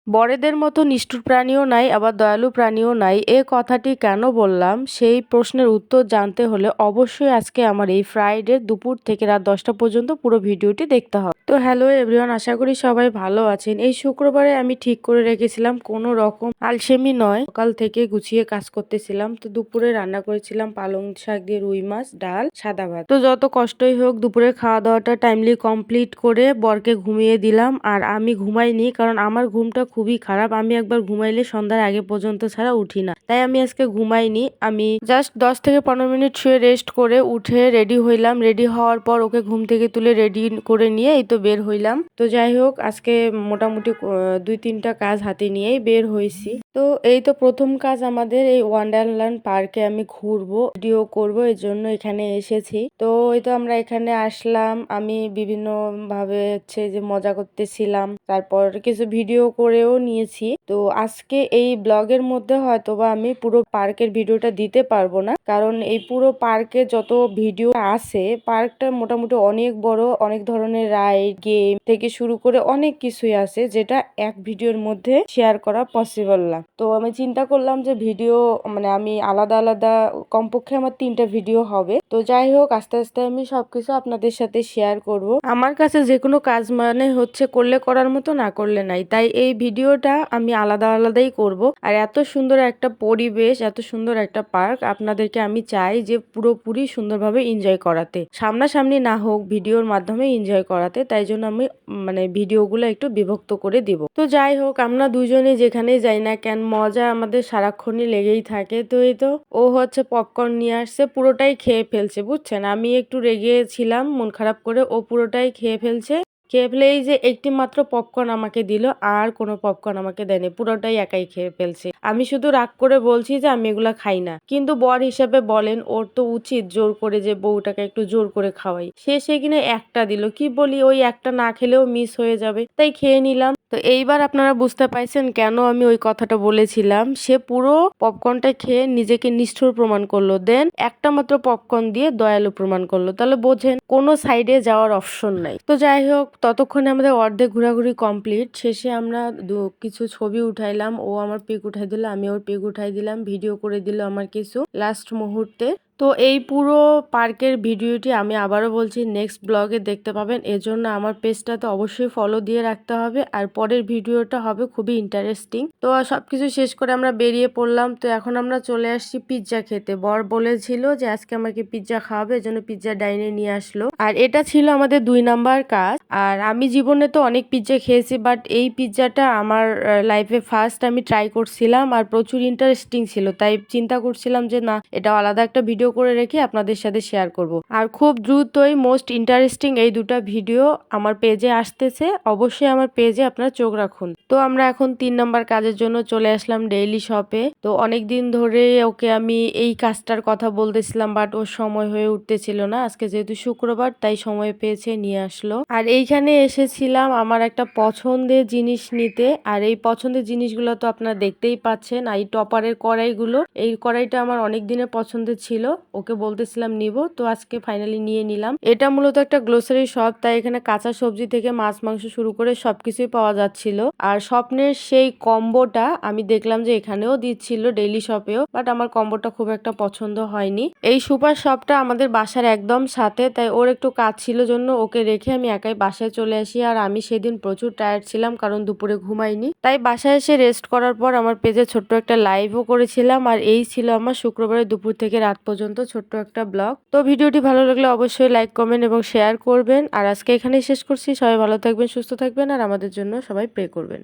বড়দের মতো নিষ্ঠুর প্রাণীও নাই, আবার দয়ালু প্রাণীও নাই। এ কথাটি কেন বললাম সেই প্রশ্নের উত্তর জানতে হলে অবশ্যই আজকে আমার এই ফ্রাইডে দুপুর থেকে রাত 10টা পর্যন্ত পুরো ভিডিওটি দেখতে হবে। তো হ্যালো এভরিওয়ান, আশা করি সবাই ভালো আছেন। এই শুক্রবারে আমি ঠিক করে রেখেছিলাম কোনো রকম আলসেমি নয়, সকাল থেকে গুছিয়ে কাজ করতেছিলাম। তো দুপুরে রান্না করেছিলাম পালং শাক দিয়ে রুই মাছ, ডাল, সাদা ভাত। তো যত কষ্টই হোক দুপুরে খাওয়া দাওয়াটা টাইমলি কমপ্লিট করে বরকে ঘুমিয়ে দিলাম। আর আমি ঘুমাইনি, কারণ আমার ঘুমটা খুবই খারাপ। আমি একবার ঘুমাইলে সন্ধ্যার আগে পর্যন্ত ছাড়া উঠি না, তাই আমি আজকে ঘুমাইনি। আমি জাস্ট 10 থেকে 15 মিনিট শুয়ে রেস্ট করে উঠে রেডি হইলাম। রেডি হওয়ার পর ওকে ঘুম থেকে তুলে রেডি করে নিয়ে এই তো বের হইলাম। তো যাই হোক, আজকে মোটামুটি 2-3টা কাজ হাতে নিয়েই বের হয়েছি। তো এই তো প্রথম কাজ আমাদের এই ওয়ান্ডারল্যান্ড পার্কে আমি ঘুরবো, ভিডিও করব, এর জন্য এখানে এসেছি। তো এই তো আমরা এখানে আসলাম, আমি বিভিন্ন ভাবে হচ্ছে যে মজা করতেছিলাম, তারপর কিছু ভিডিও করেও নিয়েছি। তো আজকে এই ব্লগের মধ্যে হয়তোবা আমি পুরো পার্কের ভিডিওটা দিতে পারবো না, কারণ এই পুরো পার্কে যত ভিডিও আছে, পার্কটা মোটামুটি অনেক বড়, অনেক ধরনের রাইড, গেম থেকে শুরু করে অনেক কিছুই আছে, যেটা এক ভিডিওর মধ্যে শেয়ার করা পসিবল না। তো আমি চিন্তা করলাম যে ভিডিও মানে আমি আলাদা আলাদা কমপক্ষে আমার 3টা ভিডিও হবে। তো যাই হোক, আস্তে আস্তে আমি সবকিছু আপনাদের সাথে শেয়ার করব। আমার কাছে যে কোনো কাজ মানে হচ্ছে করলে করার মতো, না করলে নাই। তাই এই ভিডিওটা আমি আলাদা আলাদাই করব। আর এত সুন্দর একটা পরিবেশ, এত সুন্দর একটা পার্ক, আপনাদেরকে আমি চাই যে পুরোপুরি সুন্দরভাবে এনজয় করাতে, সামনাসামনি না হোক ভিডিওর মাধ্যমে এনজয় করাতে। তাই জন্য আমি মানে ভিডিওগুলো একটু বিভক্ত করে দিব। তো যাই হোক, আমরা দুজনে যেখানেই যাই না কেন মজা আমাদের সারাক্ষণই লেগেই থাকে। তো এই তো ও হচ্ছে পপকর্ন নিয়ে আসছে, পুরোটাই খেয়ে ফেলছে, বুঝছেন। আমি একটু রেগে ছিলাম মন খারাপ করে, ও পুরোটাই খেয়ে ফেলছে। খেয়ে ফেলে এই যে একটি মাত্র পপকর্ন আমাকে দিল, আর কোনো পপকর্ন আমাকে দেয়নি, পুরোটাই একাই খেয়ে ফেলছে। আমি শুধু রাগ করে বলছি যে আমি এগুলা খাই না, কিন্তু বর হিসেবে বলেন ওর তো উচিত জোর করে যে বউটাকে একটু জোর করে খাওয়াই। সে কিনা একটা দিল, কি বলি, ওই একটা না খেলেও মিস হয়ে যাবে, তাই খেয়ে নিলাম। তো এইবার আপনারা বুঝতে পাইছেন কেন আমি ওই কথাটা বলেছিলাম। সে পুরো পপকর্নটা খেয়ে নিজেকে নিষ্ঠুর প্রমাণ করলো, দেন একটা মাত্র পপকর্ন দিয়ে দয়ালু প্রমাণ করলো। তাহলে বোঝেন কোনো সাইডে যাওয়ার অপশন নাই। তো যাই হোক, ততক্ষণে আমাদের অর্ধেক ঘোরাঘুরি কমপ্লিট। শেষে আমরা কিছু ছবি উঠাইলাম, ও আমার পিক উঠাই দিল, আমি ওর পিক উঠাই দিলাম, ভিডিও করে দিল আমার কিছু লাস্ট মুহূর্তে। তো এই পুরো পার্কের ভিডিওটি আমি আবারও বলছি নেক্সট ব্লগে দেখতে পাবেন, এজন্য আমার পেজটাতে অবশ্যই ফলো দিয়ে রাখতে হবে। আর পরের ভিডিওটা হবে খুবই ইন্টারেস্টিং। তো সবকিছু শেষ করে আমরা বেরিয়ে পড়লাম। তো এখন আমরা চলে আসছি পিৎজা খেতে। বর বলেছিল যে আজকে আমাকে পিৎজা খাওয়াবে, এজন্য পিৎজা ডাইনে নিয়ে আসলো। আর এটা ছিল আমাদের 2 নাম্বার কাজ। আর আমি জীবনে তো অনেক পিৎজা খেয়েছি, বাট এই পিৎজাটা আমার লাইফে ফার্স্ট আমি ট্রাই করছিলাম, আর প্রচুর ইন্টারেস্টিং ছিল। তাই চিন্তা করছিলাম যে না, এটা আলাদা একটা ভিডিও করে রেখে আপনাদের সাথে শেয়ার করব। আর খুব দ্রুতই মোস্ট ইন্টারেস্টিং এই দুটা ভিডিও আমার পেজে আসতেছে, অবশ্যই আমার পেজে আপনারা চোখ রাখুন। তো আমরা এখন 3 নাম্বার কাজের জন্য চলে আসলাম ডেইলি শপে। তো অনেক দিন ধরে ওকে আমি এই কাজটার কথা বলতেছিলাম, বাট ওর সময় হয়ে উঠতেছিল না। আজকে যেহেতু শুক্রবার, তাই সময় পেয়েছে, নিয়ে আসলো। আর এইখানে এসেছিলাম আমার একটা পছন্দের জিনিস নিতে। আর এই পছন্দের জিনিসগুলো তো আপনারা দেখতেই পাচ্ছেন, এই টপারের কড়াইগুলো। এই কড়াইটা আমার অনেক দিনের পছন্দের ছিল, ওকে বলতেছিলাম নিব, তো আজকে ফাইনালি নিয়ে নিলাম। এটা মূলত একটা গ্লোসারি শপ, তাই এখানে কাঁচা সবজি থেকে মাছ মাংস শুরু করে সবকিছুই পাওয়া যাচ্ছিল। আর স্বপ্নের সেই কম্বোটা আমি দেখলাম যে এখানেও দিচ্ছিল ডেইলি শপেও, বাট আমার কম্বোটা খুব একটা পছন্দ হয়নি। এই সুপার শপটা আমাদের বাসার একদম সাথে, তাই ওর একটু কাজ ছিল জন্য ওকে রেখে আমি একাই বাসায় চলে আসি। আর আমি সেদিন প্রচুর টায়ার্ড ছিলাম, কারণ দুপুরে ঘুমাইনি। তাই বাসায় এসে রেস্ট করার পর আমার পেজে ছোট্ট একটা লাইভও করেছিলাম। আর এই ছিল আমার শুক্রবারের দুপুর থেকে রাত পর্যন্ত ছোট্ট একটা ব্লগ। তো ভিডিওটি ভালো লাগলে অবশ্যই লাইক, কমেন্ট এবং শেয়ার করবেন। আর আজকে এখানেই শেষ করছি। সবাই ভালো থাকবেন, সুস্থ থাকবেন, আর আমাদের জন্য সবাই প্রে করবেন।